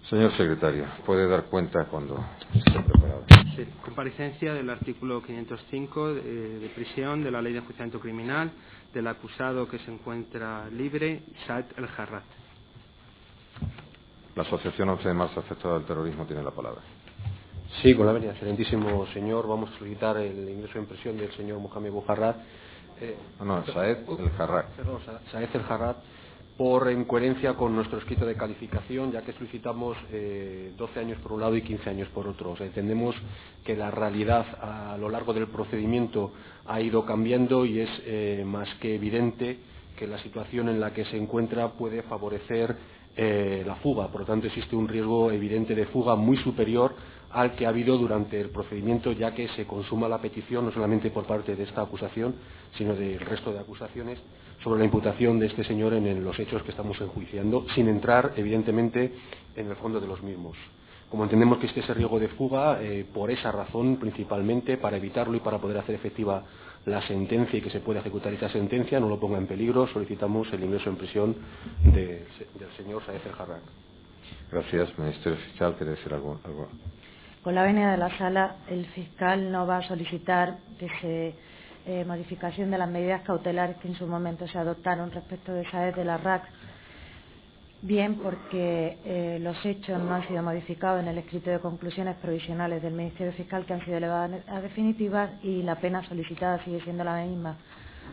Señor secretario, puede dar cuenta cuando esté preparado. Sí, comparecencia del artículo 505 de prisión de la Ley de Enjuiciamiento Criminal del acusado que se encuentra libre, Saed El Jarrat. La Asociación 11 de Marzo Afectada del Terrorismo tiene la palabra. Sí, con la venia, excelentísimo señor. Vamos a solicitar el ingreso en prisión del señor Mohamed Boujarrat. Saed El Jarrat. Perdón, Saed El Jarrat, por incoherencia con nuestro escrito de calificación, ya que solicitamos 12 años por un lado y 15 años por otro. O sea, entendemos que la realidad a lo largo del procedimiento ha ido cambiando y es más que evidente que la situación en la que se encuentra puede favorecer la fuga. Por lo tanto, existe un riesgo evidente de fuga muy superior al que ha habido durante el procedimiento, ya que se consuma la petición no solamente por parte de esta acusación, sino del resto de acusaciones sobre la imputación de este señor en los hechos que estamos enjuiciando, sin entrar, evidentemente, en el fondo de los mismos. Como entendemos que existe ese riesgo de fuga, por esa razón, principalmente, para evitarlo y para poder hacer efectiva la sentencia y que se pueda ejecutar esta sentencia, no lo ponga en peligro, solicitamos el ingreso en prisión del señor Saed El Jarrat. Gracias. Ministerio Fiscal, ¿quiere decir algo? Con la venia de la sala, el fiscal no va a solicitar que se modificación de las medidas cautelares que en su momento se adoptaron respecto de Saed El Jarrat, bien porque los hechos no han sido modificados en el escrito de conclusiones provisionales del Ministerio Fiscal, que han sido elevadas a definitivas, y la pena solicitada sigue siendo la misma.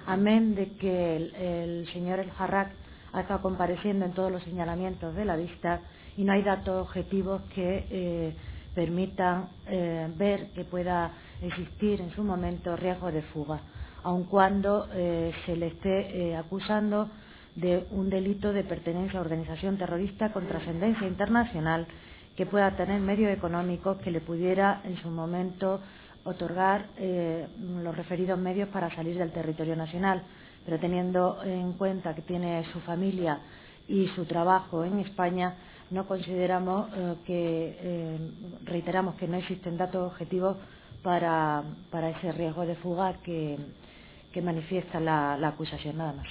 Amén de que el señor El Jarrat ha estado compareciendo en todos los señalamientos de la vista y no hay datos objetivos que permitan ver que pueda existir en su momento riesgo de fuga, aun cuando se le esté acusando de un delito de pertenencia a organización terrorista con trascendencia internacional que pueda tener medios económicos que le pudiera en su momento otorgar los referidos medios para salir del territorio nacional, pero teniendo en cuenta que tiene su familia y su trabajo en España, no consideramos reiteramos que no existen datos objetivos para ese riesgo de fuga que manifiesta la acusación, nada más.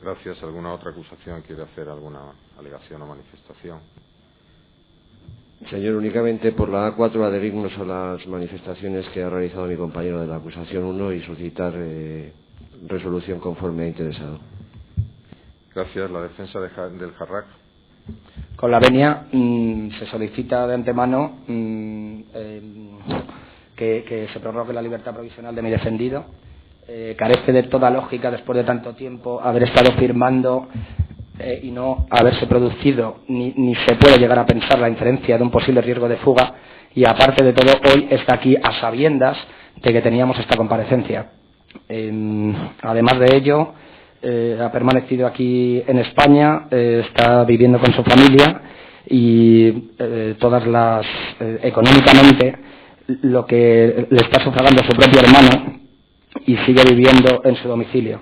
Gracias. ¿Alguna otra acusación quiere hacer alguna alegación o manifestación? Señor, únicamente por la A4 adherirnos a las manifestaciones que ha realizado mi compañero de la acusación 1 y solicitar resolución conforme ha interesado. Gracias. La defensa del Jarrat. Con la venia se solicita de antemano que se prorrogue la libertad provisional de mi defendido. Carece de toda lógica, después de tanto tiempo, haber estado firmando y no haberse producido, ni se puede llegar a pensar la inferencia de un posible riesgo de fuga, y aparte de todo, hoy está aquí a sabiendas de que teníamos esta comparecencia. Además de ello, ha permanecido aquí en España, está viviendo con su familia y económicamente lo que le está sufragando su propio hermano, y sigue viviendo en su domicilio.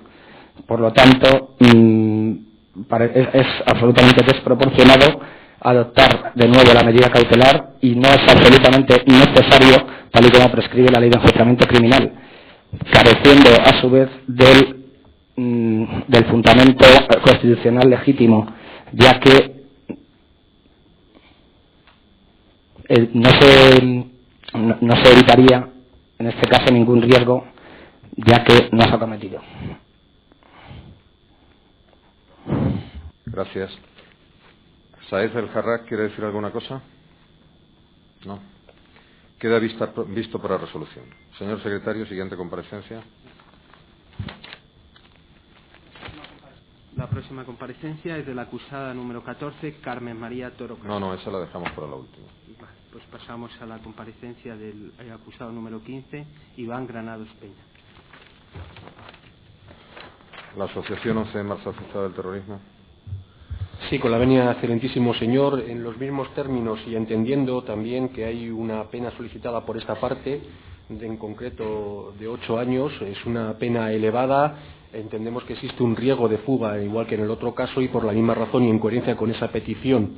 Por lo tanto, es absolutamente desproporcionado adoptar de nuevo la medida cautelar, y no es absolutamente necesario, tal y como prescribe la Ley de Enjuiciamiento Criminal, careciendo a su vez del fundamento constitucional legítimo, ya que no se evitaría en este caso ningún riesgo, ya que no se ha cometido. Gracias. ¿Saed El Jarrat quiere decir alguna cosa? No. Queda visto para resolución. Señor secretario, siguiente comparecencia. La próxima comparecencia es de la acusada número 14, Carmen María Toro Castro. No, esa la dejamos para la última. Vale, pues pasamos a la comparecencia del acusado número 15, Iván Granados Peña. La Asociación 11 de Marzo Afectada del Terrorismo. Sí, con la venia, excelentísimo señor, en los mismos términos y entendiendo también que hay una pena solicitada por esta parte, en concreto de 8 años, es una pena elevada. Entendemos que existe un riesgo de fuga, igual que en el otro caso, y por la misma razón y en coherencia con esa petición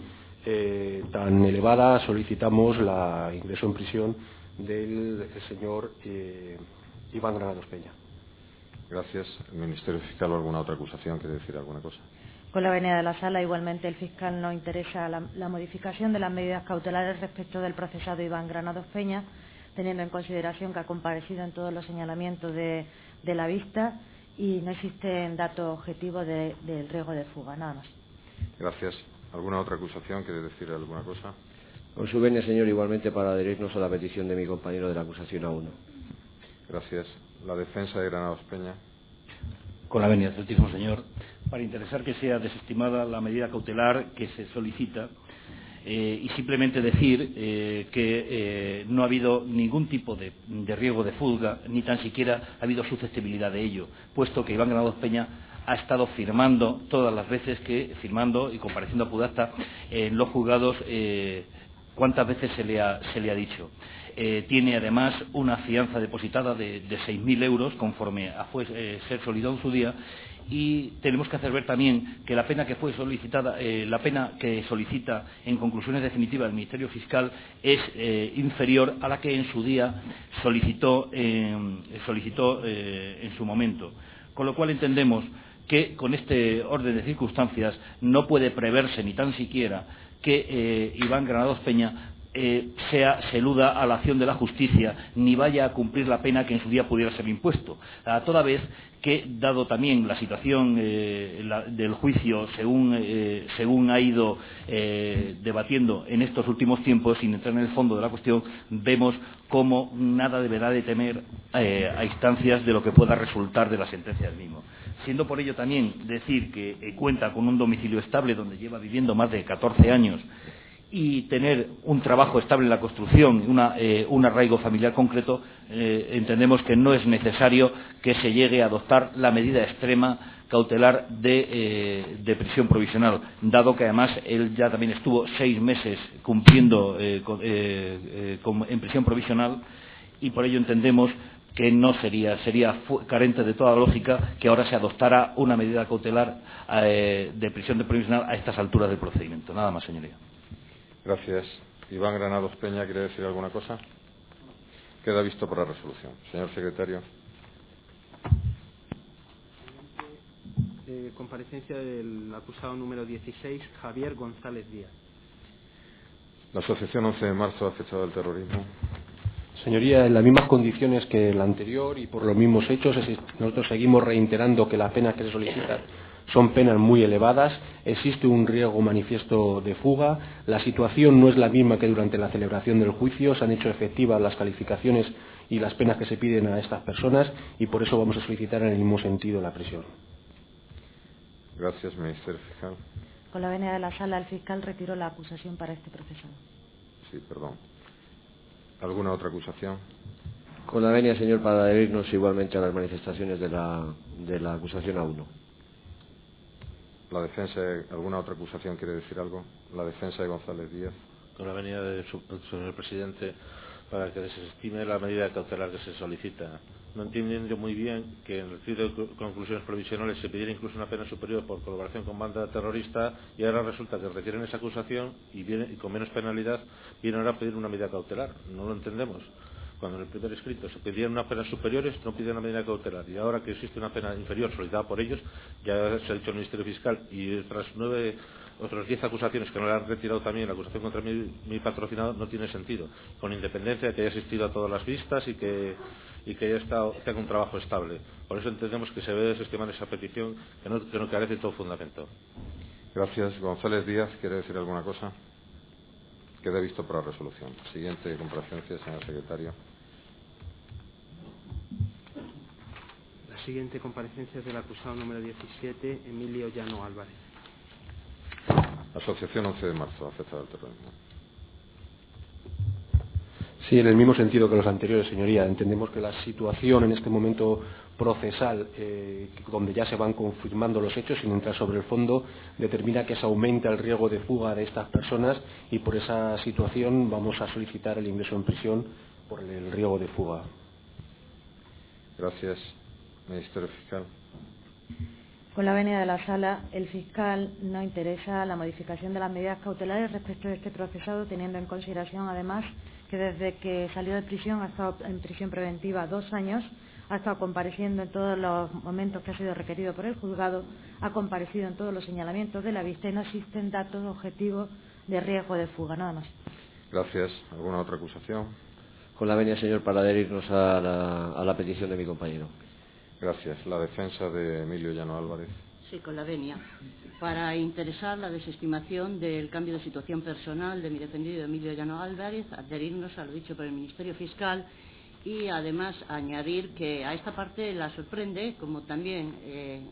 tan elevada, solicitamos la ingreso en prisión del señor Iván Granados Peña. Gracias. ¿El Ministerio Fiscal o alguna otra acusación quiere decir alguna cosa? Con la venia de la sala, igualmente, el fiscal no interesa la modificación de las medidas cautelares respecto del procesado Iván Granados Peña, teniendo en consideración que ha comparecido en todos los señalamientos de la vista y no existen datos objetivos del riesgo de fuga. Nada más. Gracias. ¿Alguna otra acusación? ¿Quiere decir alguna cosa? Con su venia, señor, igualmente para adherirnos a la petición de mi compañero de la acusación A1. Gracias. La defensa de Granados Peña. Con la venia, excelentísimo señor, para interesar que sea desestimada la medida cautelar que se solicita y simplemente decir que no ha habido ningún tipo de riesgo de fuga, ni tan siquiera ha habido susceptibilidad de ello, puesto que Iván Granados Peña ha estado firmando todas las veces firmando y compareciendo a pudacta en los juzgados cuántas veces se le ha dicho. Tiene además una fianza depositada de 6.000 euros conforme a ser solicitado en su día, y tenemos que hacer ver también que la pena que fue solicitada, la pena que solicita en conclusiones definitivas el Ministerio Fiscal es inferior a la que en su día solicitó en su momento, con lo cual entendemos que con este orden de circunstancias no puede preverse ni tan siquiera que Iván Granados Peña se eluda a la acción de la justicia ni vaya a cumplir la pena que en su día pudiera ser impuesto, a toda vez que, dado también la situación del juicio según ha ido debatiendo en estos últimos tiempos, sin entrar en el fondo de la cuestión, vemos cómo nada deberá de temer a instancias de lo que pueda resultar de la sentencia del mismo. Siendo por ello también decir que cuenta con un domicilio estable donde lleva viviendo más de 14 años y tener un trabajo estable en la construcción, un arraigo familiar concreto, entendemos que no es necesario que se llegue a adoptar la medida extrema cautelar de prisión provisional, dado que además él ya también estuvo 6 meses cumpliendo en prisión provisional, y por ello entendemos que no sería carente de toda lógica que ahora se adoptara una medida cautelar de prisión provisional a estas alturas del procedimiento. Nada más, señoría. Gracias. Iván Granados Peña, ¿quiere decir alguna cosa? Queda visto por la resolución. Señor secretario. Comparecencia del acusado número 16, Javier González Díaz. La Asociación 11 de marzo ha fechado el terrorismo. Señoría, en las mismas condiciones que el anterior y por los mismos hechos, nosotros seguimos reiterando que las penas que se solicitan son penas muy elevadas, existe un riesgo manifiesto de fuga, la situación no es la misma que durante la celebración del juicio, se han hecho efectivas las calificaciones y las penas que se piden a estas personas y por eso vamos a solicitar en el mismo sentido la prisión. Gracias, Ministerio Fiscal. Con la venia de la sala, el fiscal retiró la acusación para este procesado. Sí, perdón. ¿Alguna otra acusación? Con la venia, señor, para adherirnos igualmente a las manifestaciones de la acusación A1. La defensa, ¿alguna otra acusación quiere decir algo? La defensa de González Díaz. Con la venia del señor presidente, para que desestime la medida cautelar que se solicita. No entiendo muy bien que en el retiro de conclusiones provisionales se pidiera incluso una pena superior por colaboración con banda terrorista y ahora resulta que retienen esa acusación y con menos penalidad vienen ahora a pedir una medida cautelar. No lo entendemos. Cuando en el primer escrito se pedían unas penas superiores, no piden una medida cautelar. Y ahora que existe una pena inferior solicitada por ellos, ya se ha dicho el Ministerio Fiscal, y otras 10 acusaciones que no le han retirado también, la acusación contra mi patrocinado, no tiene sentido. Con independencia de que haya asistido a todas las vistas y que tenga un trabajo estable. Por eso entendemos que se debe desestimar esa petición que no carece de todo fundamento. Gracias. González Díaz, ¿quiere decir alguna cosa? Queda visto por la resolución. Siguiente comparecencia, señor secretario. La siguiente comparecencia es del acusado número 17, Emilio Llano Álvarez. Asociación 11 de marzo, afectada al terrorismo. Sí, en el mismo sentido que los anteriores, señoría. Entendemos que la situación en este momento procesal, donde ya se van confirmando los hechos sin entrar sobre el fondo, determina que se aumenta el riesgo de fuga de estas personas y por esa situación vamos a solicitar el ingreso en prisión por el riesgo de fuga. Gracias. Ministerio Fiscal. Con la venia de la sala, el fiscal no interesa la modificación de las medidas cautelares respecto de este procesado, teniendo en consideración, además, que desde que salió de prisión ha estado en prisión preventiva 2 años, ha estado compareciendo en todos los momentos que ha sido requerido por el juzgado, ha comparecido en todos los señalamientos de la vista y no existen datos objetivos de riesgo de fuga. Nada más. Gracias. ¿Alguna otra acusación? Con la venia, señor, para adherirnos a la petición de mi compañero. Gracias. La defensa de Emilio Llano Álvarez. Sí, con la venia. Para interesar la desestimación del cambio de situación personal de mi defendido Emilio Llano Álvarez, adherirnos a lo dicho por el Ministerio Fiscal y además añadir que a esta parte la sorprende, como también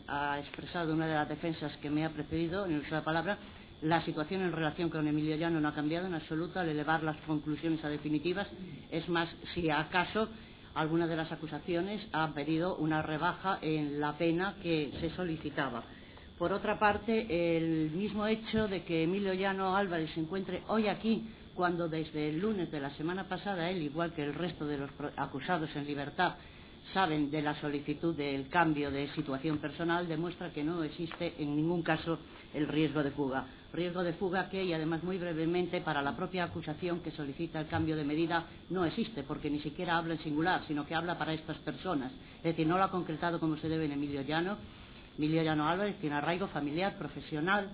ha expresado una de las defensas que me ha precedido en el uso de la palabra, la situación en relación con Emilio Llano no ha cambiado en absoluto al elevar las conclusiones a definitivas. Es más, si acaso alguna de las acusaciones ha pedido una rebaja en la pena que se solicitaba. Por otra parte, el mismo hecho de que Emilio Llano Álvarez se encuentre hoy aquí, cuando desde el lunes de la semana pasada él, igual que el resto de los acusados en libertad, saben de la solicitud del cambio de situación personal, demuestra que no existe en ningún caso el riesgo de fuga. Riesgo de fuga que, y además muy brevemente, para la propia acusación que solicita el cambio de medida no existe, porque ni siquiera habla en singular, sino que habla para estas personas. Es decir, no lo ha concretado como se debe en Emilio Llano. Emilio Llano Álvarez tiene arraigo familiar, profesional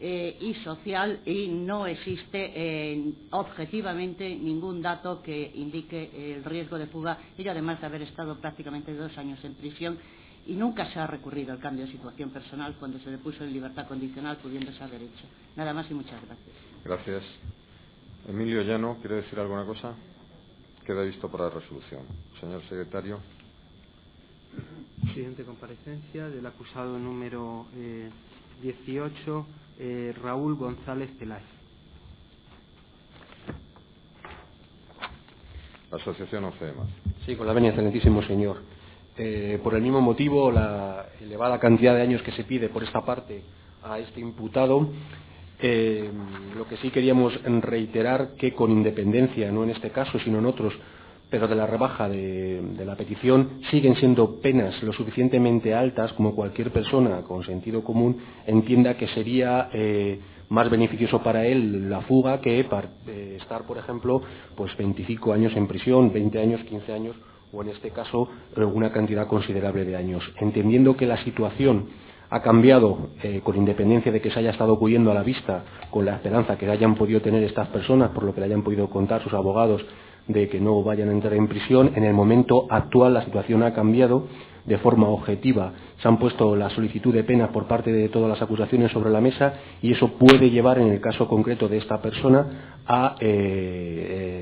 y social, y no existe objetivamente ningún dato que indique el riesgo de fuga, y además de haber estado prácticamente 2 años en prisión, y nunca se ha recurrido al cambio de situación personal cuando se le puso en libertad condicional, pudiéndose haber hecho. Nada más y muchas gracias. Gracias. Emilio Llano, ¿quiere decir alguna cosa? Queda visto para la resolución. Señor secretario. Siguiente comparecencia del acusado número 18, Raúl González Peláez. La asociación 11 de marzo. Sí, con la venia, excelentísimo señor. Por el mismo motivo, la elevada cantidad de años que se pide por esta parte a este imputado, lo que sí queríamos reiterar que con independencia, no en este caso sino en otros, pero de la rebaja de la petición, siguen siendo penas lo suficientemente altas como cualquier persona con sentido común entienda que sería más beneficioso para él la fuga que estar, por ejemplo, pues 25 años en prisión, 20 años, 15 años, o en este caso una cantidad considerable de años. Entendiendo que la situación ha cambiado con independencia de que se haya estado acudiendo a la vista con la esperanza que hayan podido tener estas personas, por lo que le hayan podido contar sus abogados, de que no vayan a entrar en prisión, en el momento actual la situación ha cambiado de forma objetiva. Se han puesto la solicitud de penas por parte de todas las acusaciones sobre la mesa y eso puede llevar, en el caso concreto de esta persona, a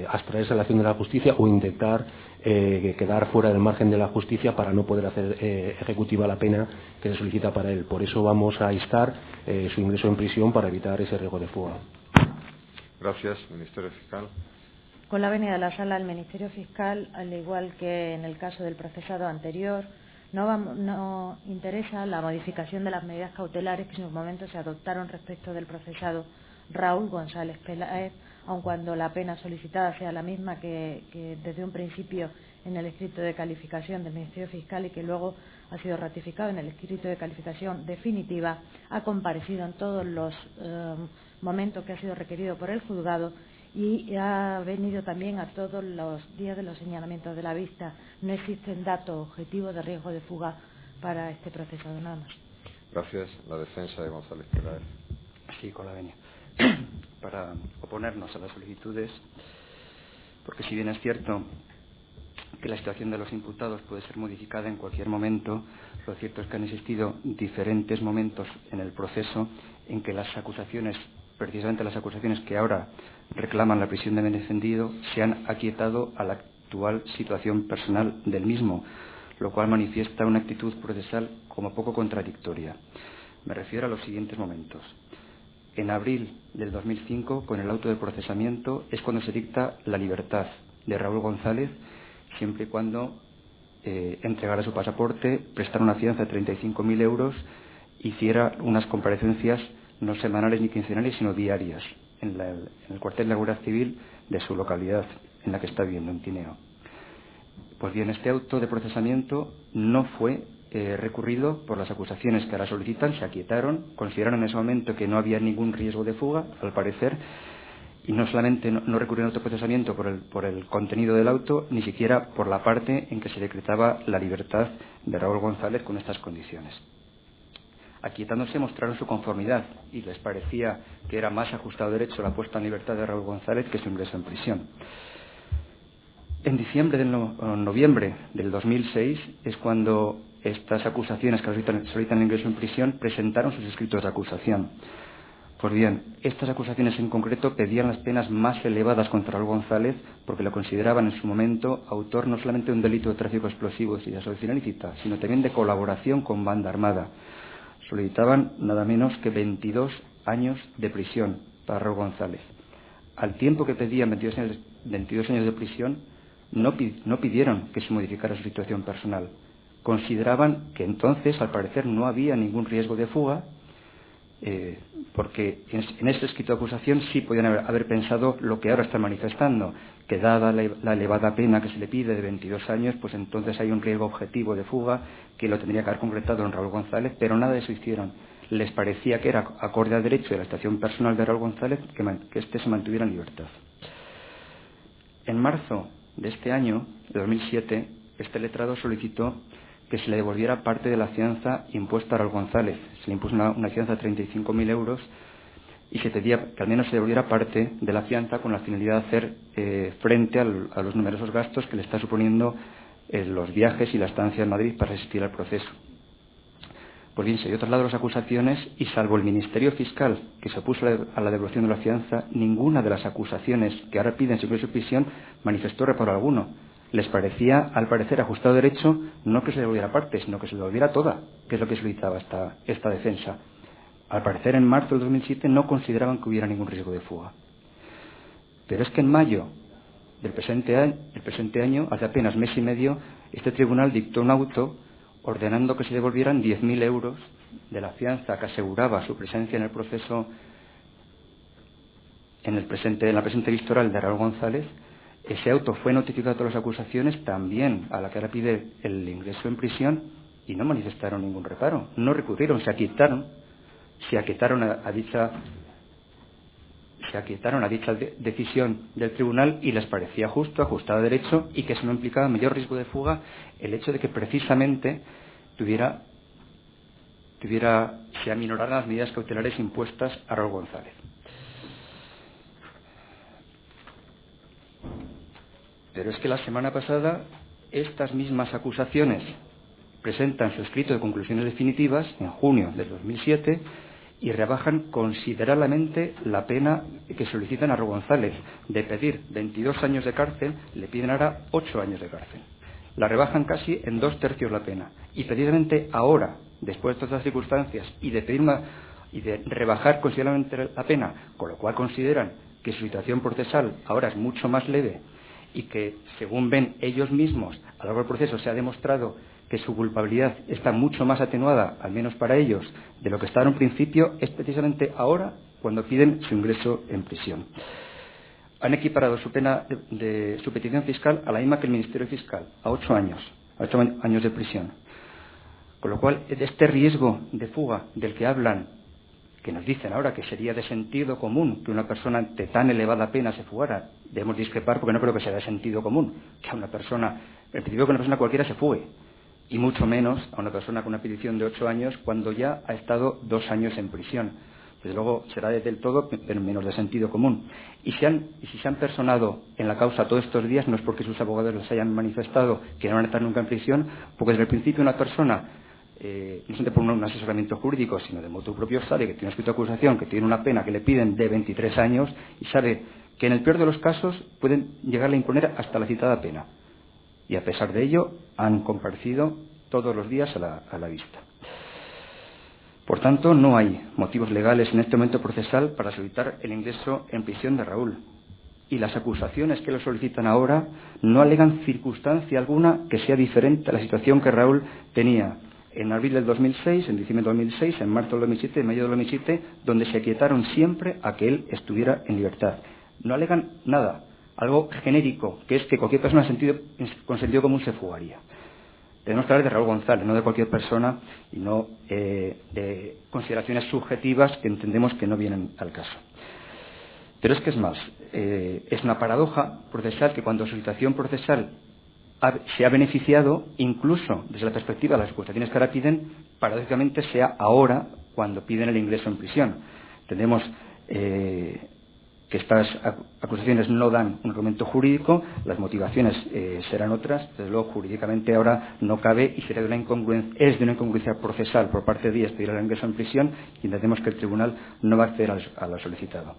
abstraerse de la acción de la justicia o intentar quedar fuera del margen de la justicia para no poder hacer ejecutiva la pena que se solicita para él. Por eso vamos a instar su ingreso en prisión para evitar ese riesgo de fuga. Gracias, Ministerio Fiscal. Con la venia de la sala, el Ministerio Fiscal, al igual que en el caso del procesado anterior, no interesa la modificación de las medidas cautelares que en su momento se adoptaron respecto del procesado Raúl González Peláez, aun cuando la pena solicitada sea la misma que desde un principio en el escrito de calificación del Ministerio Fiscal y que luego ha sido ratificado en el escrito de calificación definitiva, ha comparecido en todos los momentos que ha sido requerido por el juzgado y ha venido también a todos los días de los señalamientos de la vista. No existen datos objetivos de riesgo de fuga para este procesado, nada más. Gracias. La defensa de González Peláez. Sí, con la venia. Para oponernos a las solicitudes, porque si bien es cierto que la situación de los imputados puede ser modificada en cualquier momento, lo cierto es que han existido diferentes momentos en el proceso en que las acusaciones, precisamente las acusaciones que ahora reclaman la prisión de mi defendido, se han aquietado a la actual situación personal del mismo, lo cual manifiesta una actitud procesal como poco contradictoria. Me refiero a los siguientes momentos. En abril del 2005, con el auto de procesamiento, es cuando se dicta la libertad de Raúl González, siempre y cuando entregara su pasaporte, prestara una fianza de 35.000 euros, hiciera unas comparecencias no semanales ni quincenales, sino diarias, en el cuartel de la Guardia Civil de su localidad, en la que está viviendo, en Tineo. Pues bien, este auto de procesamiento no fue recurrido por las acusaciones que ahora solicitan, se aquietaron, consideraron en ese momento que no había ningún riesgo de fuga, al parecer, y no solamente no recurrieron a autoprocesamiento por el contenido del auto, ni siquiera por la parte en que se decretaba la libertad de Raúl González con estas condiciones. Aquietándose, mostraron su conformidad y les parecía que era más ajustado derecho la puesta en libertad de Raúl González que su ingreso en prisión. En noviembre del 2006 es cuando estas acusaciones que solicitan el ingreso en prisión presentaron sus escritos de acusación. Pues bien, estas acusaciones en concreto pedían las penas más elevadas contra Raúl González porque lo consideraban en su momento autor no solamente de un delito de tráfico de explosivos y de asociación ilícita, sino también de colaboración con banda armada. Solicitaban nada menos que 22 años de prisión para Raúl González. Al tiempo que pedían 22 años de prisión, no pidieron que se modificara su situación personal. Consideraban que entonces, al parecer, no había ningún riesgo de fuga, porque en este escrito de acusación sí podían haber pensado lo que ahora están manifestando, que dada la elevada pena que se le pide de 22 años, pues entonces hay un riesgo objetivo de fuga que lo tendría que haber concretado en Raúl González, pero nada de eso hicieron. Les parecía que era acorde al derecho de la situación personal de Raúl González que éste se mantuviera en libertad. En marzo de este año, de 2007, este letrado solicitó que se le devolviera parte de la fianza impuesta a Raúl González. Se le impuso una fianza de 35.000 euros y se pedía que al menos se devolviera parte de la fianza con la finalidad de hacer frente a los numerosos gastos que le está suponiendo los viajes y la estancia en Madrid para asistir al proceso. Pues bien, se dio traslado las acusaciones y salvo el Ministerio Fiscal, que se opuso a la devolución de la fianza, ninguna de las acusaciones que ahora piden su ingreso en prisión manifestó reparo alguno. Les parecía, al parecer, ajustado derecho no que se devolviera parte, sino que se devolviera toda, que es lo que solicitaba esta defensa. Al parecer, en marzo del 2007 no consideraban que hubiera ningún riesgo de fuga. Pero es que en mayo del presente año, hace apenas mes y medio, este tribunal dictó un auto ordenando que se devolvieran 10.000 euros de la fianza que aseguraba su presencia en el proceso, en la presente vistoral de Raúl González. Ese auto fue notificado a todas las acusaciones, también a la que ahora pide el ingreso en prisión, y no manifestaron ningún reparo. No recurrieron, se aquietaron a dicha decisión del tribunal y les parecía justo, ajustado a derecho, y que eso no implicaba mayor riesgo de fuga el hecho de que precisamente se aminoraran las medidas cautelares impuestas a Raúl González. Pero es que la semana pasada estas mismas acusaciones presentan su escrito de conclusiones definitivas en junio del 2007 y rebajan considerablemente la pena que solicitan a Raúl González. De pedir 22 años de cárcel, le piden ahora 8 años de cárcel. La rebajan casi en 2/3 la pena. Y precisamente ahora, después de todas las circunstancias, y de rebajar considerablemente la pena, con lo cual consideran que su situación procesal ahora es mucho más leve y que, según ven ellos mismos, a lo largo del proceso se ha demostrado que su culpabilidad está mucho más atenuada, al menos para ellos, de lo que estaba en un principio, es precisamente ahora cuando piden su ingreso en prisión. Han equiparado su pena de su petición fiscal a la misma que el Ministerio Fiscal, a 8 años de prisión. Con lo cual, de este riesgo de fuga del que hablan, que nos dicen ahora que sería de sentido común que una persona ante tan elevada pena se fugara, debemos discrepar porque no creo que sea de sentido común que a una persona, en principio que una persona cualquiera se fugue, y mucho menos a una persona con una petición de 8 años cuando ya ha estado 2 años en prisión. Desde luego será del todo, pero menos de sentido común. Y si se han personado en la causa todos estos días, no es porque sus abogados les hayan manifestado que no van a estar nunca en prisión, porque desde el principio una persona, no solamente por un asesoramiento jurídico, sino de motu propio, sabe que tiene una escrito de acusación, que tiene una pena que le piden de 23 años y sabe que en el peor de los casos pueden llegarle a imponer hasta la citada pena. Y a pesar de ello han comparecido todos los días a la vista. Por tanto, no hay motivos legales en este momento procesal para solicitar el ingreso en prisión de Raúl. Y las acusaciones que lo solicitan ahora no alegan circunstancia alguna que sea diferente a la situación que Raúl tenía en abril del 2006, en diciembre del 2006, en marzo del 2007, en mayo del 2007, donde se aquietaron siempre a que él estuviera en libertad. No alegan nada, algo genérico, que es que cualquier persona con sentido común se fugaría. Tenemos que hablar de Raúl González, no de cualquier persona, y no de consideraciones subjetivas que entendemos que no vienen al caso. Pero es que es más, es una paradoja procesal que cuando su situación procesal se ha beneficiado, incluso desde la perspectiva de las acusaciones que ahora piden, paradójicamente sea ahora cuando piden el ingreso en prisión. Tenemos que estas acusaciones no dan un argumento jurídico, las motivaciones serán otras, desde luego jurídicamente ahora no cabe y será de una incongruencia procesal por parte de ellas pedir el ingreso en prisión y entendemos que el tribunal no va a acceder a lo solicitado.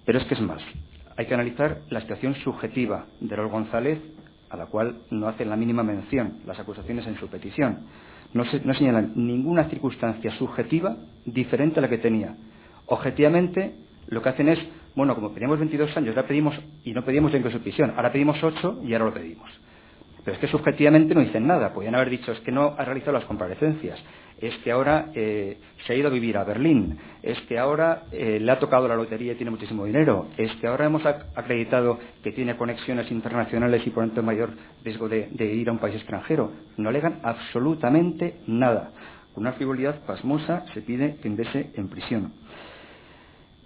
Pero es que es más, hay que analizar la situación subjetiva de Raúl González, a la cual no hacen la mínima mención las acusaciones en su petición. No señalan ninguna circunstancia subjetiva diferente a la que tenía. Objetivamente, lo que hacen es, bueno, como pedíamos 22 años, ya pedimos, y no pedíamos el ingreso en prisión, ahora pedimos 8 y ahora lo pedimos. Pero es que subjetivamente no dicen nada. Podrían haber dicho, es que no ha realizado las comparecencias, es que ahora se ha ido a vivir a Berlín, es que ahora le ha tocado la lotería y tiene muchísimo dinero, es que ahora hemos acreditado que tiene conexiones internacionales y por tanto mayor riesgo de ir a un país extranjero. No alegan absolutamente nada. Con una frivolidad pasmosa se pide que ingrese en prisión.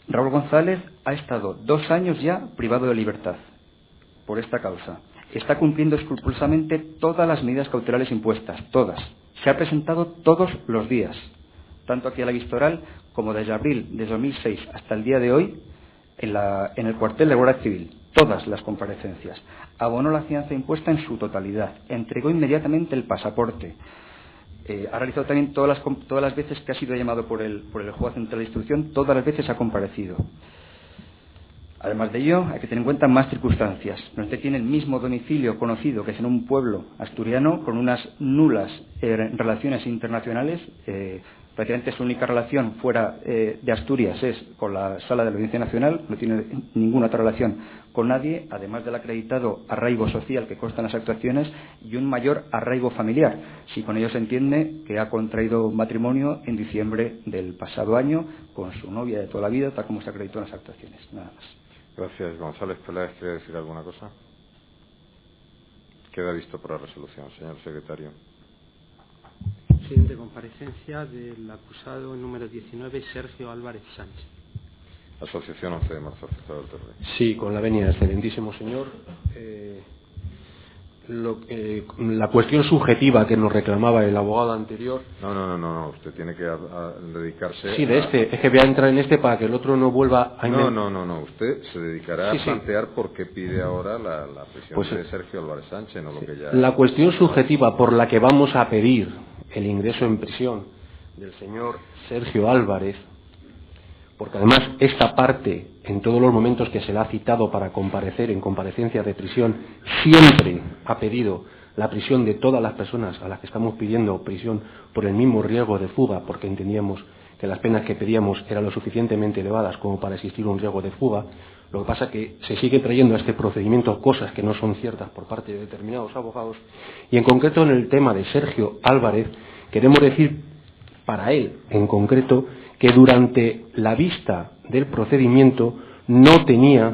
Raúl González ha estado 2 años ya privado de libertad por esta causa. Está cumpliendo escrupulosamente todas las medidas cautelares impuestas, todas. Se ha presentado todos los días, tanto aquí a la vista oral como desde abril de 2006 hasta el día de hoy en el cuartel de Guardia Civil. Todas las comparecencias. Abonó la fianza impuesta en su totalidad. Entregó inmediatamente el pasaporte. Ha realizado también todas las veces que ha sido llamado por el juez central de instrucción, todas las veces ha comparecido. Además de ello, hay que tener en cuenta más circunstancias. Usted tiene el mismo domicilio conocido, que es en un pueblo asturiano, con unas nulas relaciones internacionales. Prácticamente su única relación fuera de Asturias es con la Sala de la Audiencia Nacional, no tiene ninguna otra relación con nadie, además del acreditado arraigo social que consta en las actuaciones y un mayor arraigo familiar. Si con ello se entiende que ha contraído matrimonio en diciembre del pasado año con su novia de toda la vida, tal como se acreditó en las actuaciones. Nada más. Gracias. González Peláez, ¿quiere decir alguna cosa? Queda visto por la resolución, señor secretario. Siguiente comparecencia del acusado número 19, Sergio Álvarez Sánchez. Asociación 11 de marzo, afectado del terror. Sí, con la venia, excelentísimo señor. La cuestión subjetiva que nos reclamaba el abogado anterior. No, usted tiene que dedicarse. Sí, es que voy a entrar en este para que el otro no vuelva a. No, usted se dedicará a plantear por qué pide ahora la prisión de Sergio Álvarez Sánchez, no lo que ya. La cuestión subjetiva por la que vamos a pedir el ingreso en prisión del señor Sergio Álvarez, porque además esta parte, en todos los momentos que se le ha citado para comparecer en comparecencia de prisión, siempre ha pedido la prisión de todas las personas a las que estamos pidiendo prisión por el mismo riesgo de fuga, porque entendíamos que las penas que pedíamos eran lo suficientemente elevadas como para existir un riesgo de fuga. Lo que pasa es que se sigue trayendo a este procedimiento cosas que no son ciertas por parte de determinados abogados, y en concreto en el tema de Sergio Álvarez queremos decir para él en concreto que durante la vista del procedimiento no tenía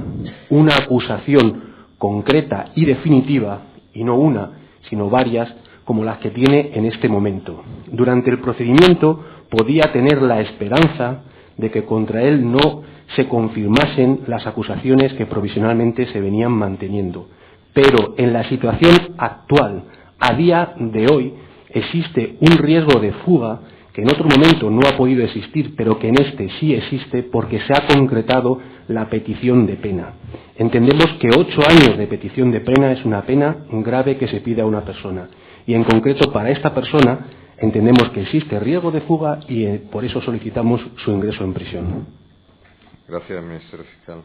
una acusación concreta y definitiva, y no una, sino varias, como las que tiene en este momento. Durante el procedimiento podía tener la esperanza de que contra él no se confirmasen las acusaciones que provisionalmente se venían manteniendo. Pero en la situación actual, a día de hoy, existe un riesgo de fuga que en otro momento no ha podido existir, pero que en este sí existe porque se ha concretado la petición de pena. Entendemos que 8 años de petición de pena es una pena grave que se pide a una persona. Y en concreto para esta persona entendemos que existe riesgo de fuga y por eso solicitamos su ingreso en prisión. Gracias, Ministerio Fiscal.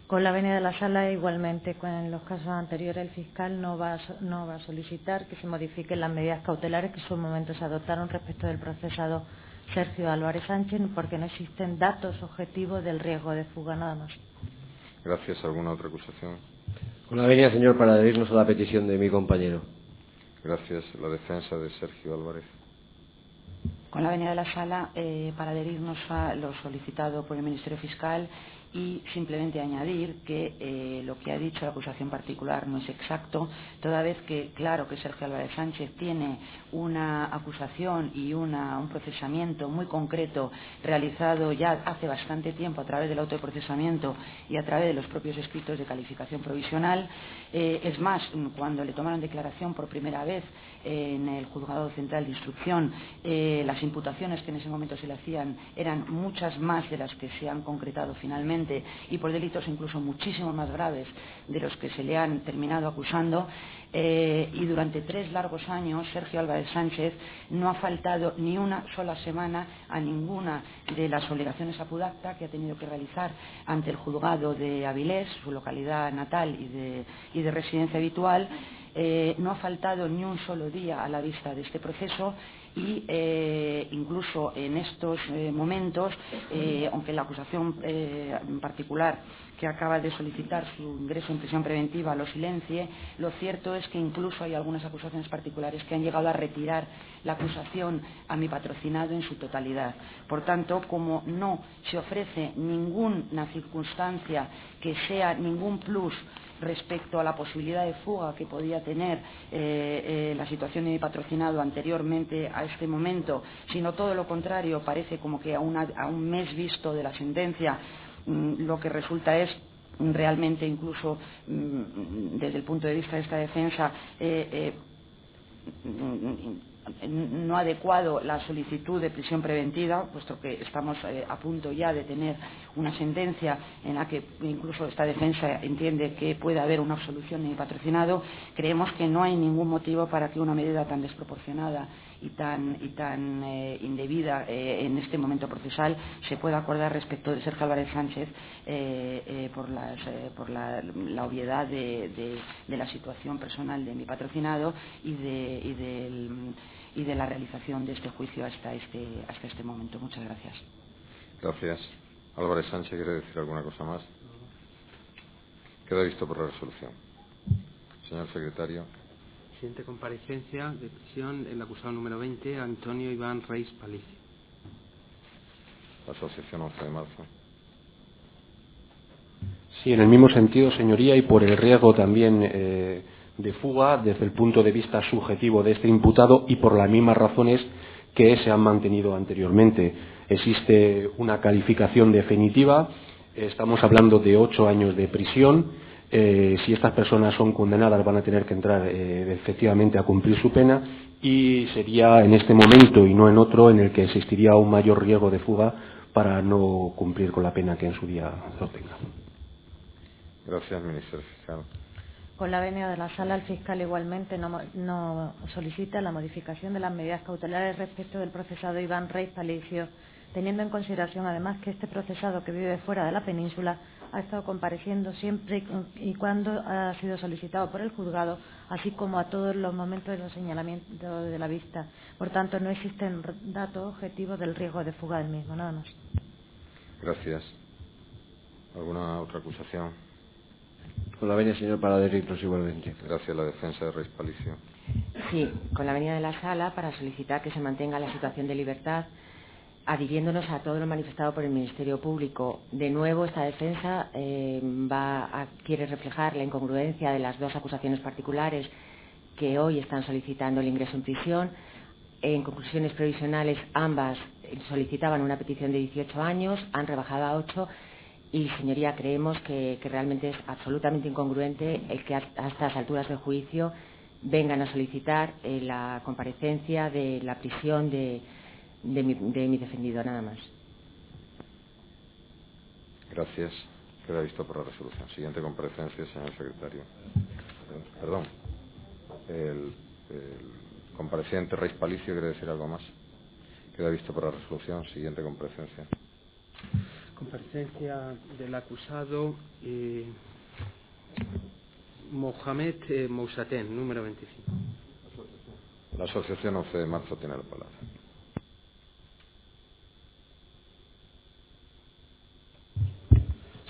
Con la venia de la sala, igualmente, en los casos anteriores, el fiscal no va a solicitar que se modifiquen las medidas cautelares que en su momento se adoptaron respecto del procesado Sergio Álvarez Sánchez, porque no existen datos objetivos del riesgo de fuga, nada más. Gracias. ¿Alguna otra acusación? Con la venia, señor, para adherirnos a la petición de mi compañero. Gracias. La defensa de Sergio Álvarez. Con la venia de la sala, para adherirnos a lo solicitado por el Ministerio Fiscal y simplemente añadir que lo que ha dicho la acusación particular no es exacto, toda vez que, claro, que Sergio Álvarez Sánchez tiene una acusación y un procesamiento muy concreto realizado ya hace bastante tiempo a través del autoprocesamiento y a través de los propios escritos de calificación provisional. Es más, cuando le tomaron declaración por primera vez en el Juzgado Central de Instrucción, las imputaciones que en ese momento se le hacían eran muchas más de las que se han concretado finalmente, y por delitos incluso muchísimo más graves de los que se le han terminado acusando. Y durante 3 largos años Sergio Álvarez Sánchez no ha faltado ni una sola semana a ninguna de las obligaciones a pudacta que ha tenido que realizar ante el juzgado de Avilés, su localidad natal y de residencia habitual. No ha faltado ni un solo día a la vista de este proceso y incluso en estos momentos, aunque la acusación en particular que acaba de solicitar su ingreso en prisión preventiva lo silencie, lo cierto es que incluso hay algunas acusaciones particulares que han llegado a retirar la acusación a mi patrocinado en su totalidad. Por tanto, como no se ofrece ninguna circunstancia que sea ningún plus respecto a la posibilidad de fuga que podía tener la situación de mi patrocinado anteriormente a este momento, sino todo lo contrario, parece como que a un mes visto de la sentencia lo que resulta es realmente, incluso desde el punto de vista de esta defensa, no adecuado la solicitud de prisión preventiva, puesto que estamos a punto ya de tener una sentencia en la que incluso esta defensa entiende que puede haber una absolución de mi patrocinado. Creemos que no hay ningún motivo para que una medida tan desproporcionada y tan indebida en este momento procesal se pueda acordar respecto de Sergio Álvarez Sánchez por la obviedad de la situación personal de mi patrocinado y de la realización de este juicio hasta este momento. Muchas gracias. Gracias. Álvarez Sánchez, ¿quiere decir alguna cosa más? Queda visto por la resolución. Señor secretario. Siguiente comparecencia de prisión, el acusado número 20, Antonio Iván Reis Palicio. La asociación 11 de marzo. Sí, en el mismo sentido, señoría, y por el riesgo también de fuga desde el punto de vista subjetivo de este imputado y por las mismas razones que se han mantenido anteriormente. Existe una calificación definitiva, estamos hablando de 8 años de prisión. Si estas personas son condenadas van a tener que entrar efectivamente a cumplir su pena y sería en este momento y no en otro en el que existiría un mayor riesgo de fuga para no cumplir con la pena que en su día lo tenga. Gracias, Ministerio Fiscal. Con la venia de la sala, el fiscal igualmente no solicita la modificación de las medidas cautelares respecto del procesado Iván Reis Palicio, teniendo en consideración además que este procesado que vive fuera de la península ha estado compareciendo siempre y cuando ha sido solicitado por el juzgado, así como a todos los momentos de los señalamientos de la vista. Por tanto, no existen datos objetivos del riesgo de fuga del mismo. Nada más. Gracias. ¿Alguna otra acusación? Con la venia, señor, para adherirnos igualmente. Gracias. La defensa de Reis Palicio. Sí, con la venia de la sala para solicitar que se mantenga la situación de libertad, adhiriéndonos a todo lo manifestado por el Ministerio Público. De nuevo, esta defensa quiere reflejar la incongruencia de las 2 acusaciones particulares que hoy están solicitando el ingreso en prisión. En conclusiones provisionales, ambas solicitaban una petición de 18 años, han rebajado a 8 y, señoría, creemos que realmente es absolutamente incongruente el que a estas alturas del juicio vengan a solicitar la comparecencia de la prisión de mi defendido, nada más. Gracias. Queda visto por la resolución. Siguiente comparecencia, señor secretario. Perdón. El compareciente Reis Palicio quiere decir algo más. Queda visto por la resolución. Siguiente comparecencia. Comparecencia del acusado Mohamed Mousaten, número 25. La asociación 11 de marzo tiene la palabra.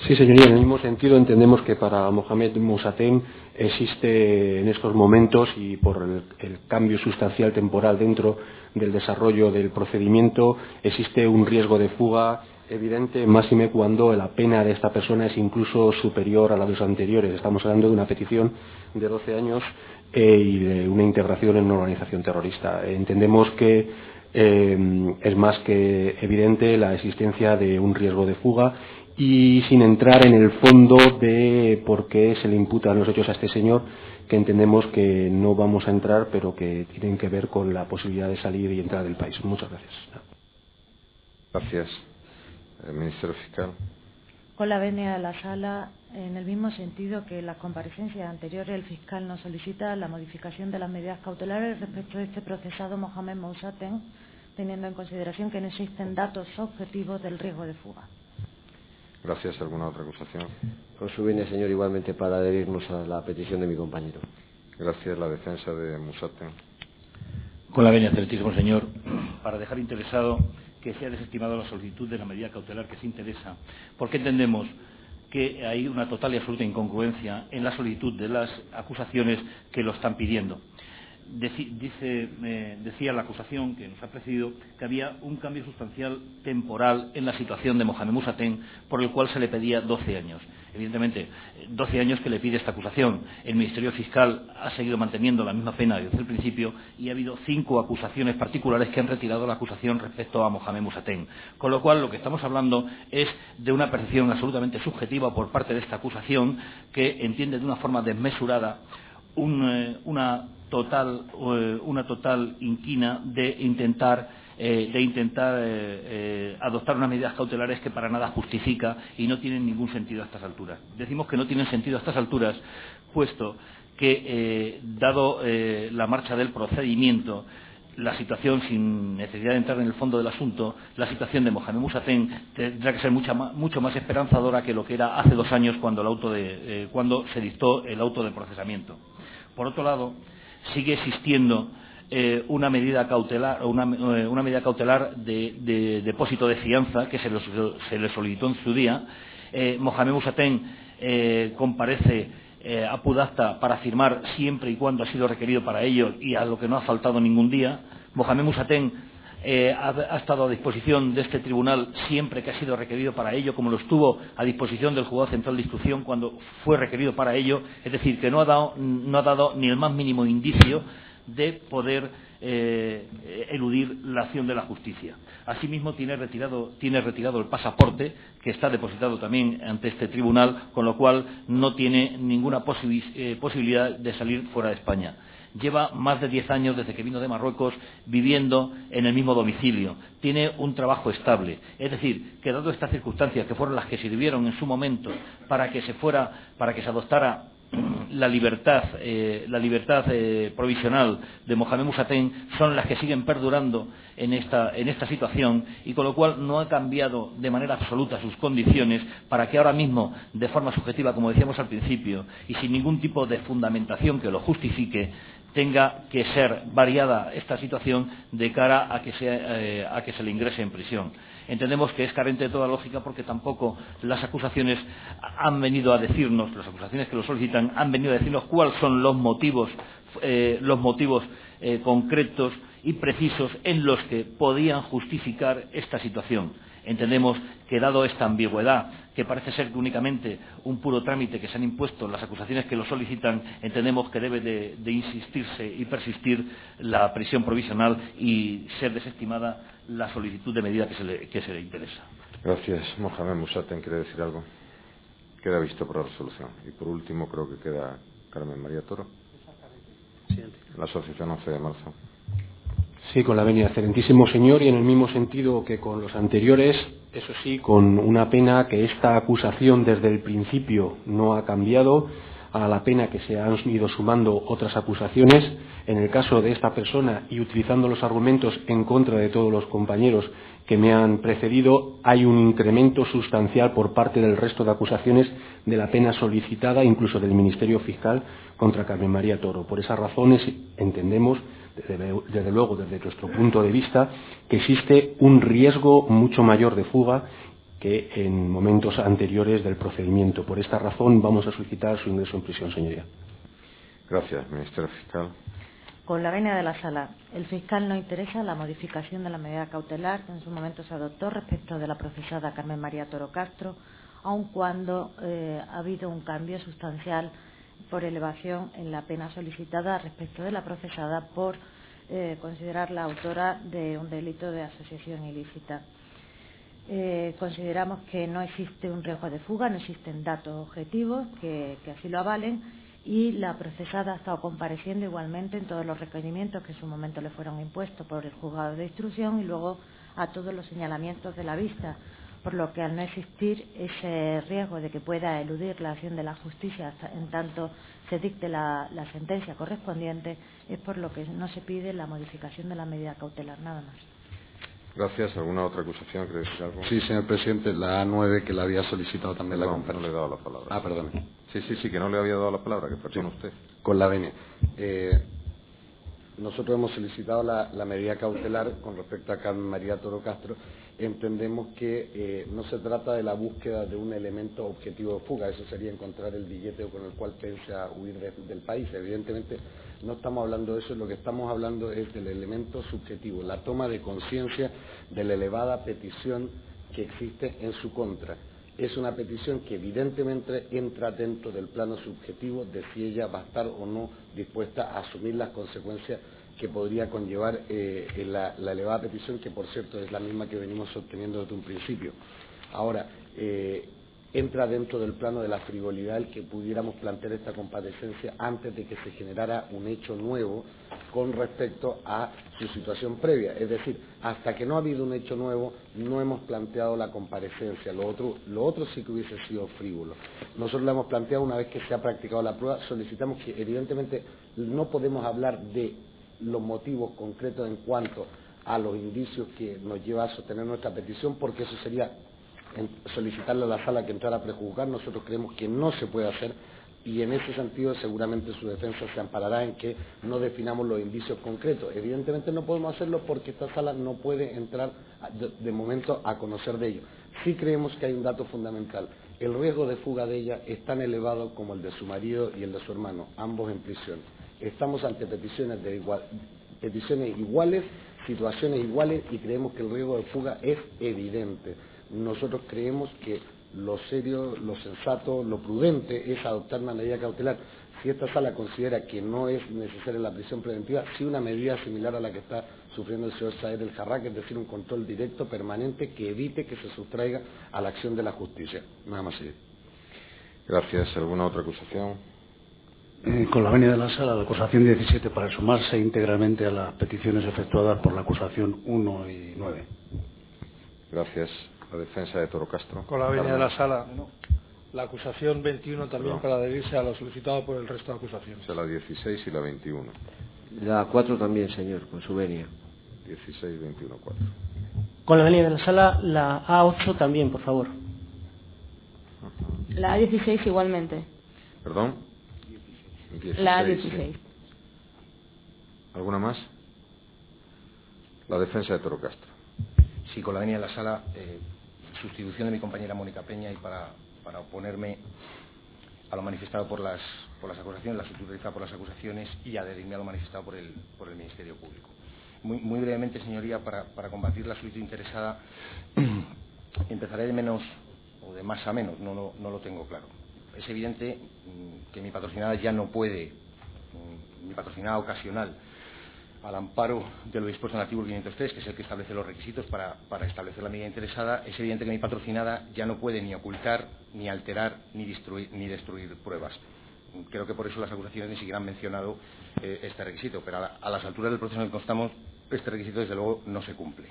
Sí, señoría. En el mismo sentido, entendemos que para Mohamed Mousaten existe en estos momentos, y por el cambio sustancial temporal dentro del desarrollo del procedimiento, existe un riesgo de fuga evidente, máxime cuando la pena de esta persona es incluso superior a la de los anteriores. Estamos hablando de una petición de 12 años y de una integración en una organización terrorista. Entendemos que es más que evidente la existencia de un riesgo de fuga, y sin entrar en el fondo de por qué se le imputan los hechos a este señor, que entendemos que no vamos a entrar, pero que tienen que ver con la posibilidad de salir y entrar del país. Muchas gracias. Gracias. Ministerio Fiscal. Con la venia de la sala, en el mismo sentido que en las comparecencias anteriores, el fiscal nos solicita la modificación de las medidas cautelares respecto de este procesado Mohamed Mousaten, teniendo en consideración que no existen datos objetivos del riesgo de fuga. Gracias. ¿Alguna otra acusación? Con su venia, señor, igualmente para adherirnos a la petición de mi compañero. Gracias. La defensa de Mousaten. Con la venia, excelentísimo señor, para dejar interesado que sea desestimada la solicitud de la medida cautelar que se interesa, porque entendemos que hay una total y absoluta incongruencia en la solicitud de las acusaciones que lo están pidiendo. Decía la acusación que nos ha precedido que había un cambio sustancial temporal en la situación de Mohamed Mousaten, por el cual se le pedía 12 años. Evidentemente, 12 años que le pide esta acusación. El Ministerio Fiscal ha seguido manteniendo la misma pena desde el principio, y ha habido 5 acusaciones particulares que han retirado la acusación respecto a Mohamed Mousaten. Con lo cual, lo que estamos hablando es de una percepción absolutamente subjetiva por parte de esta acusación, que entiende de una forma desmesurada una total inquina de intentar adoptar unas medidas cautelares que para nada justifica y no tienen ningún sentido a estas alturas. Decimos que no tienen sentido a estas alturas, puesto que, dado la marcha del procedimiento, la situación, sin necesidad de entrar en el fondo del asunto, la situación de Mohamed Mousaten tendrá que ser mucho más esperanzadora que lo que era hace 2 años cuando se dictó el auto de procesamiento. Por otro lado, sigue existiendo una medida cautelar de depósito de fianza que se le solicitó en su día. Mohamed Mousaten comparece a Pudacta para firmar siempre y cuando ha sido requerido para ello, y a lo que no ha faltado ningún día. Mohamed Mousaten ha estado a disposición de este tribunal siempre que ha sido requerido para ello, como lo estuvo a disposición del Juzgado Central de Instrucción cuando fue requerido para ello. Es decir, que no ha dado ni el más mínimo indicio de poder eludir la acción de la justicia. Asimismo, tiene retirado el pasaporte, que está depositado también ante este tribunal, con lo cual no tiene ninguna posibilidad de salir fuera de España. Lleva más de 10 años desde que vino de Marruecos viviendo en el mismo domicilio. Tiene un trabajo estable. Es decir, que dado estas circunstancias, que fueron las que sirvieron en su momento para que se adoptara la libertad provisional de Mohamed Mousaten, son las que siguen perdurando en esta situación, y con lo cual no ha cambiado de manera absoluta sus condiciones para que ahora mismo, de forma subjetiva, como decíamos al principio, y sin ningún tipo de fundamentación que lo justifique, tenga que ser variada esta situación de cara a que se le ingrese en prisión. Entendemos que es carente de toda lógica, porque tampoco las acusaciones han venido a decirnos, las acusaciones que lo solicitan han venido a decirnos cuáles son los motivos concretos y precisos en los que podían justificar esta situación. Entendemos que, dado esta ambigüedad, que parece ser que únicamente un puro trámite que se han impuesto las acusaciones que lo solicitan, entendemos que debe de insistirse y persistir la prisión provisional y ser desestimada la solicitud de medida que se le interesa. Gracias. Mohamed Mousaten, ¿quiere decir algo? Queda visto por la resolución. Y por último, creo que queda Carmen María Toro. La asociación 11 de marzo. Sí, con la venia, excelentísimo señor, y en el mismo sentido que con los anteriores, eso sí, con una pena que esta acusación desde el principio no ha cambiado, a la pena que se han ido sumando otras acusaciones. En el caso de esta persona, y utilizando los argumentos en contra de todos los compañeros que me han precedido, hay un incremento sustancial por parte del resto de acusaciones de la pena solicitada, incluso del Ministerio Fiscal, contra Carmen María Toro. Por esas razones entendemos, desde luego desde nuestro punto de vista, que existe un riesgo mucho mayor de fuga que en momentos anteriores del procedimiento. Por esta razón vamos a solicitar su ingreso en prisión, señoría. Gracias, Ministerio Fiscal. Con la venia de la Sala, el fiscal no interesa la modificación de la medida cautelar que en su momento se adoptó respecto de la procesada Carmen María Toro Castro, aun cuando ha habido un cambio sustancial por elevación en la pena solicitada respecto de la procesada por considerarla autora de un delito de asociación ilícita. Consideramos que no existe un riesgo de fuga, no existen datos objetivos que así lo avalen, y la procesada ha estado compareciendo igualmente en todos los requerimientos que en su momento le fueron impuestos por el juzgado de instrucción y luego a todos los señalamientos de la vista, por lo que al no existir ese riesgo de que pueda eludir la acción de la justicia en tanto se dicte la sentencia correspondiente, es por lo que no se pide la modificación de la medida cautelar, nada más. Gracias. ¿Alguna otra acusación? ¿Quiere decir algo? Sí, señor presidente, la A9 que la había solicitado también la compañía. No le he dado la palabra. Ah, perdón. Sí, que no le había dado la palabra, que perdone usted. Con la venia. Nosotros hemos solicitado la medida cautelar con respecto a Carmen María Toro Castro. Entendemos que no se trata de la búsqueda de un elemento objetivo de fuga, eso sería encontrar el billete con el cual piensa huir del país. Evidentemente no estamos hablando de eso, lo que estamos hablando es del elemento subjetivo, la toma de conciencia de la elevada petición que existe en su contra. Es una petición que evidentemente entra dentro del plano subjetivo de si ella va a estar o no dispuesta a asumir las consecuencias que podría conllevar la elevada petición, que por cierto es la misma que venimos sosteniendo desde un principio. Ahora, entra dentro del plano de la frivolidad el que pudiéramos plantear esta comparecencia antes de que se generara un hecho nuevo con respecto a su situación previa. Es decir, hasta que no ha habido un hecho nuevo, no hemos planteado la comparecencia. Lo otro sí que hubiese sido frívolo. Nosotros lo hemos planteado una vez que se ha practicado la prueba. Solicitamos que, evidentemente, no podemos hablar de los motivos concretos en cuanto a los indicios que nos lleva a sostener nuestra petición, porque eso sería solicitarle a la Sala que entrara a prejuzgar. Nosotros creemos que no se puede hacer y en ese sentido seguramente su defensa se amparará en que no definamos los indicios concretos. Evidentemente no podemos hacerlo porque esta Sala no puede entrar de momento a conocer de ello. Sí creemos que hay un dato fundamental. El riesgo de fuga de ella es tan elevado como el de su marido y el de su hermano, ambos en prisión. Estamos ante peticiones iguales, situaciones iguales y creemos que el riesgo de fuga es evidente. Nosotros creemos que lo serio, lo sensato, lo prudente es adoptar una medida cautelar. Si esta Sala considera que no es necesaria la prisión preventiva, sí una medida similar a la que está sufriendo el señor Saed El Jarraq, es decir, un control directo, permanente, que evite que se sustraiga a la acción de la justicia. Nada más. Gracias. ¿Alguna otra acusación? Con la venia de la Sala, la acusación 17 para sumarse íntegramente a las peticiones efectuadas por la acusación 1 y 9. Gracias. La defensa de Toro Castro. Con la venia de la Sala, la acusación 21 también para adherirse a lo solicitado por el resto de acusaciones. O sea, la 16 y la 21. La 4 también, señor, con su venia. 16, 21, 4. Con la venia de la Sala, la A8 también, por favor. La A16 igualmente. ¿Perdón? 16, la A16. Sí. ¿Alguna más? La defensa de Toro Castro. Sí, con la venia de la Sala, sustitución de mi compañera Mónica Peña y para oponerme a lo manifestado por las acusaciones, la sustitución por las acusaciones y adherirme a lo manifestado por el Ministerio Público. Muy brevemente, señoría, para combatir la solicitud interesada, empezaré de menos o de más a menos, no lo tengo claro. Es evidente que mi patrocinada ya no puede, mi patrocinada ocasional, al amparo de lo dispuesto en el artículo 503, que es el que establece los requisitos para establecer la medida interesada, es evidente que mi patrocinada ya no puede ni ocultar, ni alterar, ni destruir pruebas. Creo que por eso las acusaciones ni siquiera han mencionado este requisito, pero a las alturas del proceso en el que estamos, este requisito desde luego no se cumple.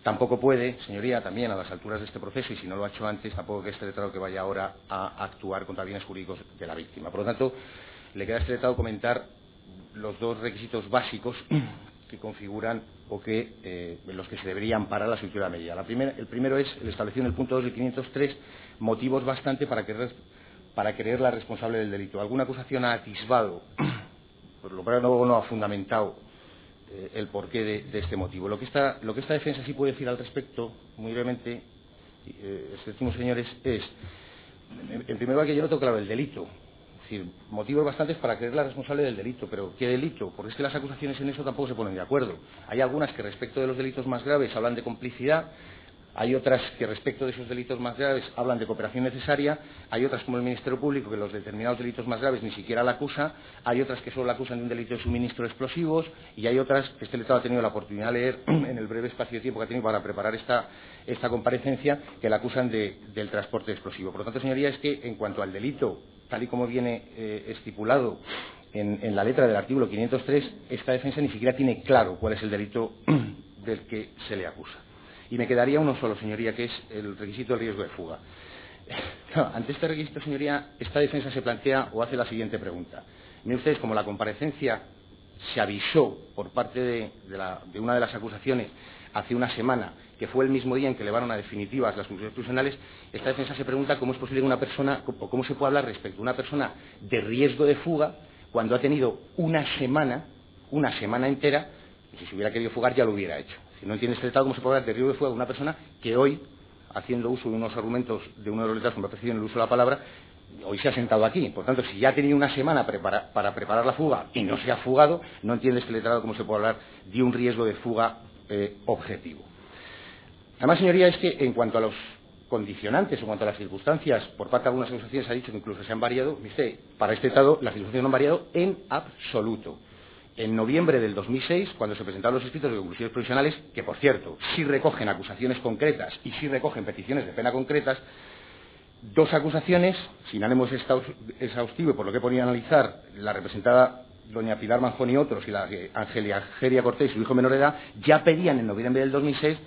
Tampoco puede, señoría, también a las alturas de este proceso, y si no lo ha hecho antes, tampoco que este letrado que vaya ahora a actuar contra bienes jurídicos de la víctima. Por lo tanto, le queda a este letrado comentar los dos requisitos básicos que configuran o que los que se debería amparar la solicitud de la medida. El primero es el establecido en el punto 2 del 503, motivos bastante para creerla responsable del delito. Alguna acusación ha atisbado, por lo cual no ha fundamentado el porqué de este motivo. Lo que esta defensa sí puede decir al respecto, muy brevemente, excelentísimos señores, es, en primer lugar, que yo no tengo claro el delito. Es decir, motivos bastantes para creerla responsable del delito, pero ¿qué delito? Porque es que las acusaciones en eso tampoco se ponen de acuerdo. Hay algunas que respecto de los delitos más graves hablan de complicidad, hay otras que respecto de esos delitos más graves hablan de cooperación necesaria, hay otras como el Ministerio Público que los determinados delitos más graves ni siquiera la acusa, hay otras que solo la acusan de un delito de suministro de explosivos y hay otras que este letrado ha tenido la oportunidad de leer en el breve espacio de tiempo que ha tenido para preparar esta comparecencia, que la acusan del transporte de explosivo. Por lo tanto, señoría, es que en cuanto al delito, tal y como viene estipulado en la letra del artículo 503, esta defensa ni siquiera tiene claro cuál es el delito del que se le acusa. Y me quedaría uno solo, señoría, que es el requisito del riesgo de fuga. Ante este requisito, señoría, esta defensa se plantea o hace la siguiente pregunta. Miren ustedes, como la comparecencia se avisó por parte de una de las acusaciones hace una semana, que fue el mismo día en que elevaron a definitivas las conclusiones provisionales, esta defensa se pregunta cómo es posible que una persona, o cómo se puede hablar respecto a una persona de riesgo de fuga cuando ha tenido una semana entera, y si se hubiera querido fugar ya lo hubiera hecho. Si no entiende este letrado, ¿cómo se puede hablar de riesgo de fuga de una persona que hoy, haciendo uso de unos argumentos de uno de los letrados que me ha precedido en el uso de la palabra, hoy se ha sentado aquí? Por tanto, si ya ha tenido una semana para preparar la fuga y no se ha fugado, no entiende este letrado cómo se puede hablar de un riesgo de fuga objetivo. Además, señoría, es que en cuanto a los condicionantes o en cuanto a las circunstancias, por parte de algunas acusaciones ha dicho que incluso se han variado. Viste, para este Estado las circunstancias no han variado en absoluto. En noviembre del 2006, cuando se presentaron los escritos de conclusiones provisionales, que por cierto, sí recogen acusaciones concretas y sí recogen peticiones de pena concretas, dos acusaciones, sin ánimo exhaustivo y por lo que podía analizar la representada doña Pilar Manjón y otros, y la de Angelia Cortés y su hijo menor de edad, ya pedían en noviembre del 2006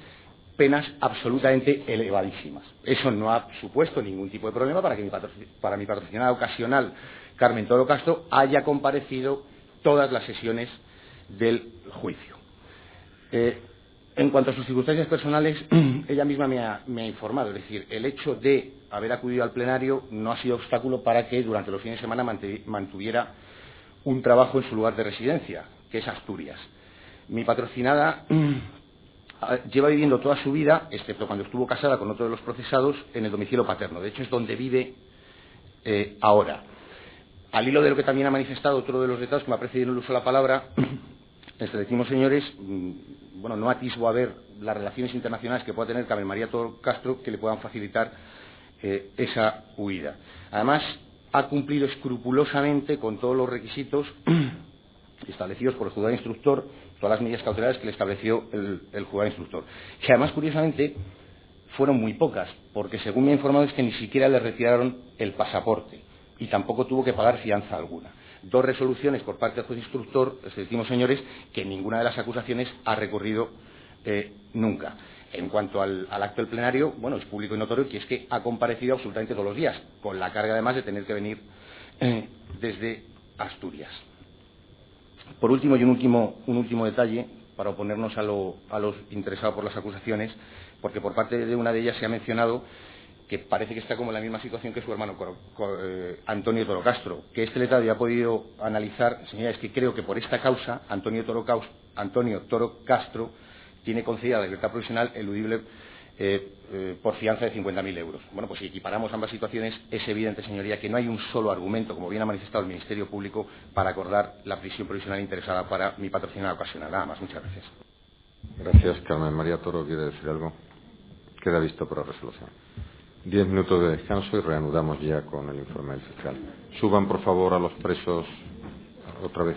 penas absolutamente elevadísimas. Eso no ha supuesto ningún tipo de problema para que mi patrocinada ocasional, Carmen Toro Castro, haya comparecido todas las sesiones del juicio. En cuanto a sus circunstancias personales, ella misma me ha informado. Es decir, el hecho de haber acudido al plenario no ha sido obstáculo para que durante los fines de semana mantuviera un trabajo en su lugar de residencia, que es Asturias. Mi patrocinada lleva viviendo toda su vida, excepto cuando estuvo casada con otro de los procesados, en el domicilio paterno. De hecho, es donde vive ahora. Al hilo de lo que también ha manifestado otro de los letrados que me ha precedido en el uso de la palabra, les decimos, señores, bueno, no atisbo a ver las relaciones internacionales que pueda tener Carmen María Toro Castro que le puedan facilitar esa huida. Además, ha cumplido escrupulosamente con todos los requisitos establecidos por el juzgado instructor, todas las medidas cautelares que le estableció el juzgado instructor. Que además, curiosamente, fueron muy pocas, porque según me ha informado es que ni siquiera le retiraron el pasaporte y tampoco tuvo que pagar fianza alguna. Dos resoluciones por parte del juez instructor, les decimos, señores, que ninguna de las acusaciones ha recurrido nunca. En cuanto al acto del plenario, bueno, es público y notorio que es que ha comparecido absolutamente todos los días, con la carga además de tener que venir desde Asturias. Por último, y un último detalle, para oponernos a los interesados por las acusaciones, porque por parte de una de ellas se ha mencionado que parece que está como en la misma situación que su hermano Antonio Toro Castro, que este letrado ya ha podido analizar. Señorías, que creo que por esta causa Antonio Toro Castro tiene concedida la libertad provisional eludible por fianza de 50.000 euros. Bueno, pues si equiparamos ambas situaciones, es evidente, señoría, que no hay un solo argumento, como bien ha manifestado el Ministerio Público, para acordar la prisión provisional interesada para mi patrocinada ocasional. Nada más. Muchas gracias. Gracias. Carmen María Toro, ¿quiere decir algo? Queda visto por la resolución. 10 minutos de descanso y reanudamos ya con el informe del fiscal. Suban, por favor, a los presos otra vez.